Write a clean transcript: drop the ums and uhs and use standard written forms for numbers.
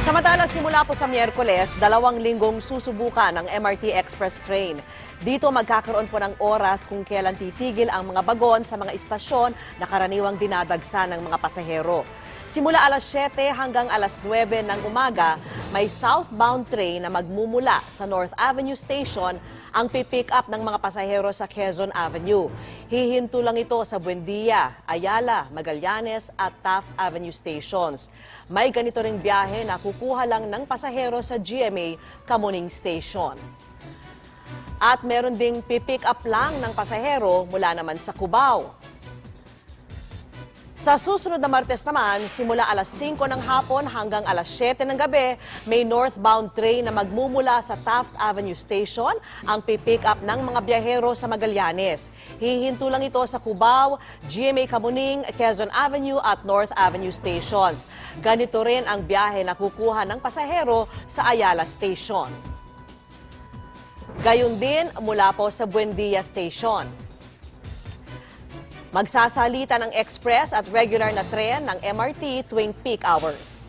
Samantala, simula po sa Miyerkules, 2 linggong susubukan ang MRT Express train. Dito magkakaroon po ng oras kung kailan titigil ang mga bagon sa mga istasyon na karaniwang dinadagsa ng mga pasahero. Simula alas 7 hanggang alas 9 ng umaga, may southbound train na magmumula sa North Avenue Station ang pipick up ng mga pasahero sa Quezon Avenue. Hihinto lang ito sa Buendia, Ayala, Magallanes at Taft Avenue stations. May ganito ring biyahe na kukuha lang ng pasahero sa GMA Kamuning Station. At meron ding pipick up lang ng pasahero mula naman sa Cubao. Sa susunod na Martes naman, simula alas 5 ng hapon hanggang alas 7 ng gabi, may northbound train na magmumula sa Taft Avenue Station ang pipick up ng mga biyahero sa Magallanes. Hihinto lang ito sa Cubao, GMA Kamuning, Quezon Avenue at North Avenue stations. Ganito rin ang biyahe na kukuha ng pasahero sa Ayala Station. Gayon din mula po sa Buendia Station. Magsasalita ng express at regular na tren ng MRT tuwing peak hours.